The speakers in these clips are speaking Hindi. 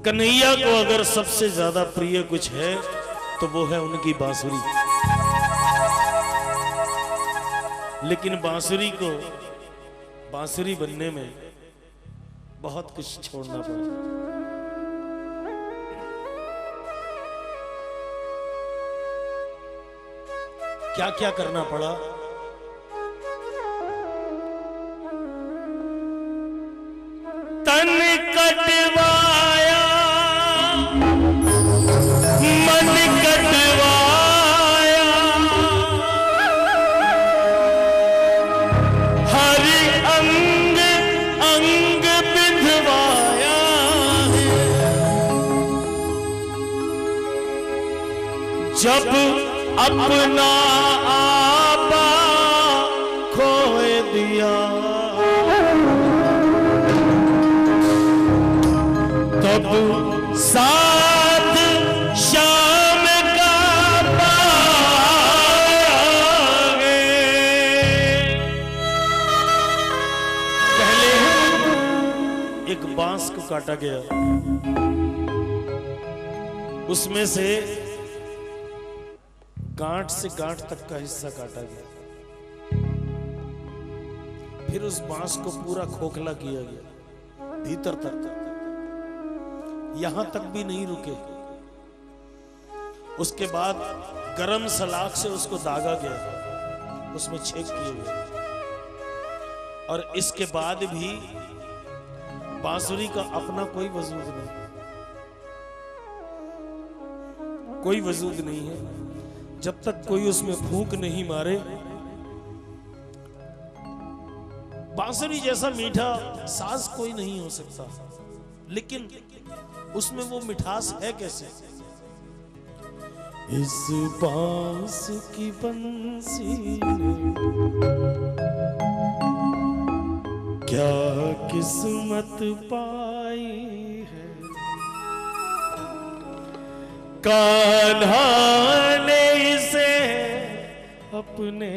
कन्हैया को अगर सबसे ज्यादा प्रिय कुछ है तो वो है उनकी बांसुरी। लेकिन बांसुरी को बांसुरी बनने में बहुत कुछ छोड़ना पड़ा। क्या क्या करना पड़ा? तन कटवाया, मन कटवाया, हर अंग अंग बिंधवाया जब अपना आपा खोए दिया तब साथ शाम का पाएंगे। पहले एक बांस को काटा गया, उसमें से गांठ से गांठ तक का हिस्सा काटा गया। फिर उस बांस को पूरा खोखला किया गया भीतर तक, यहां तक भी नहीं रुके। उसके बाद गरम सलाख से उसको दागा गया, उसमें छेद किए गए। और इसके बाद भी बांसुरी का अपना कोई वजूद नहीं, कोई वजूद नहीं है। जब तक कोई उसमें फूंक नहीं मारे, बांसुरी जैसा मीठा साज कोई नहीं हो सकता। लेकिन उसमें वो मिठास है कैसे? इस बांस की बंसी ने क्या किस्मत पाई है, कान्हा ने इसे अपने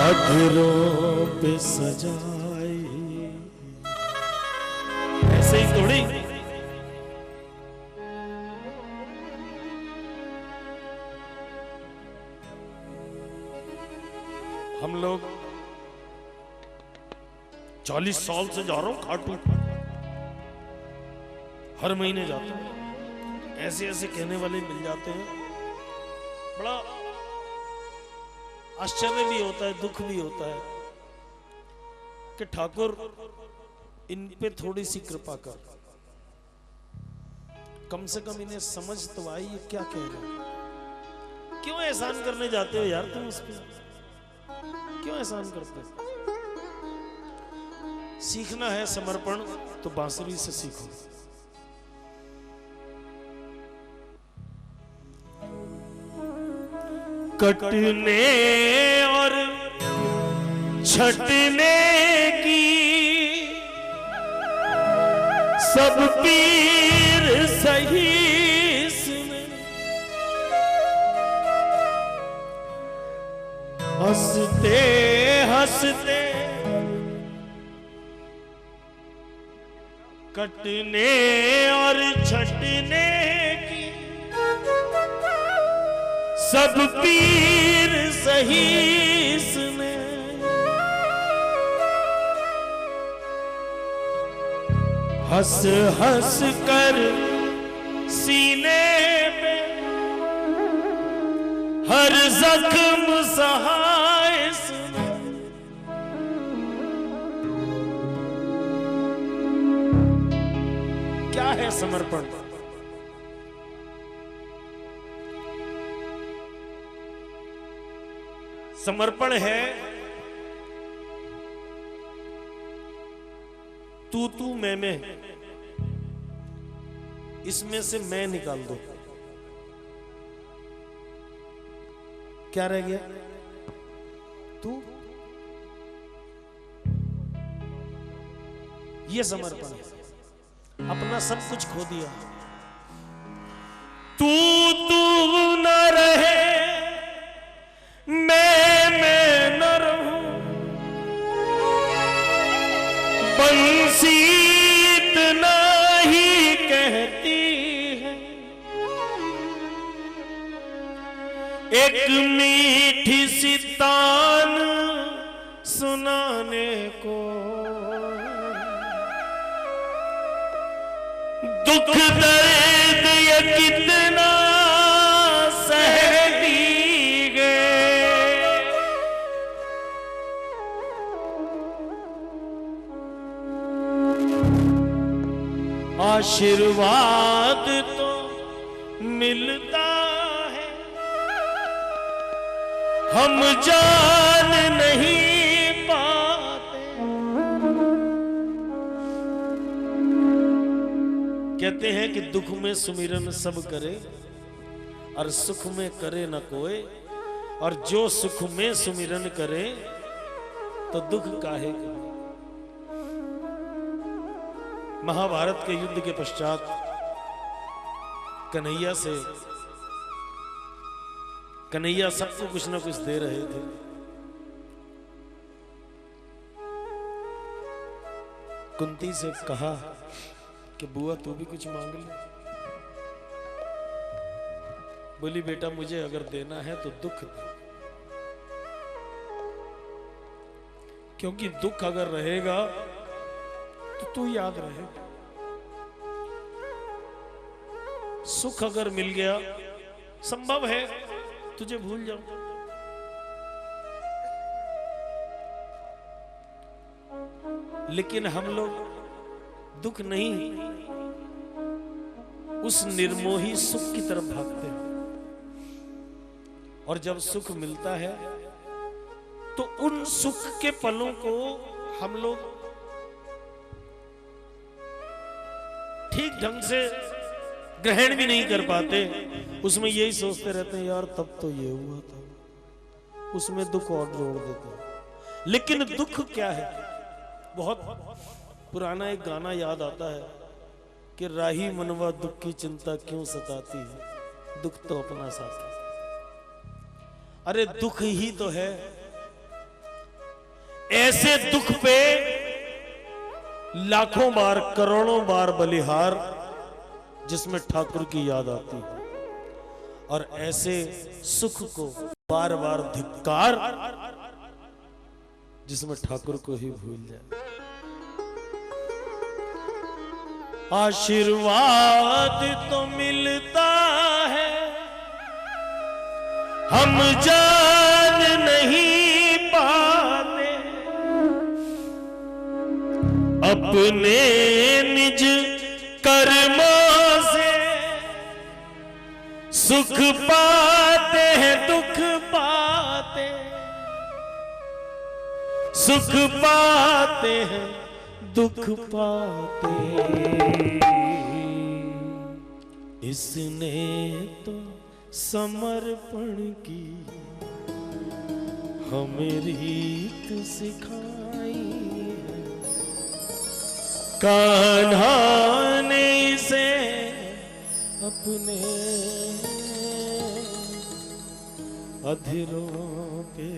अधरों पे सजाई। ऐसे ही थोड़ी हम लोग 40 साल से जा रहा हूं खाटू, हर महीने जाते हैं। ऐसे ऐसे कहने वाले मिल जाते हैं, बड़ा आश्चर्य भी होता है, दुख भी होता है कि ठाकुर इन पे थोड़ी सी कृपा कर, कम से कम इन्हें समझ तो आई ये क्या कह रहे हैं। क्यों एहसान करने जाते हो यार तुम उस पे? क्यों एहसान करते हो? सीखना है समर्पण तो बांसुरी से सीखो। कटने और छटने की सब पीर सही इसमें, हंसते हंसते कटने और छटने की सब पीर सही इसमें, हंस हंस कर सीने पे हर जख्म सहा इसमें। क्या है समर्पण? समर्पण है तू मैं, इसमें से मैं निकाल दो। क्या रह गया? तू। ये समर्पण है, अपना सब कुछ खो दिया। तू न रहे, मैं न रहूं, बन बंसी इतना ही कहती है, एक मीठी सी तान सुनाने को। दुख दर्द ये कितना सहती गए, आशीर्वाद तो मिलता है, हम जान नहीं पाते। कहते हैं कि दुख में सुमिरन सब करे और सुख में करे न कोई, और जो सुख में सुमिरन करे तो दुख काहे करे। महाभारत के युद्ध के पश्चात कन्हैया सबको कुछ ना कुछ दे रहे थे। कुंती से कहा कि बुआ तू भी कुछ मांग ले। बोली बेटा मुझे अगर देना है तो दुख दे, क्योंकि दुख अगर रहेगा तो तू याद रहेगा, सुख अगर मिल गया संभव है तुझे भूल जाओ। लेकिन हम लोग दुख नहीं, उस निर्मोही सुख की तरफ भागते हैं, और जब सुख मिलता है तो उन सुख के पलों को हम लोग ठीक ढंग से ग्रहण भी नहीं कर पाते। उसमें यही सोचते रहते हैं यार तब तो ये हुआ था, उसमें दुख और जोड़ देते हैं। लेकिन दुख क्या है? बहुत पुराना एक गाना याद आता है कि राही मनवा दुख की चिंता क्यों सताती है, दुख तो अपना साथी। अरे दुख ही तो है, ऐसे दुख पे लाखों बार करोड़ों बार बलिहार जिसमें ठाकुर की याद आती है, और ऐसे सुख को बार बार धिक्कार जिसमें ठाकुर को ही भूल जाए। आशीर्वाद तो मिलता है, हम जान नहीं पाते, अपने निज कर्मों से सुख पाते हैं, दुख पाते, सुख पाते हैं, दुख पाते। इसने तो समर्पण की हमें रीत सिखाई है, कान्हा ने इसे अपने अधरों पे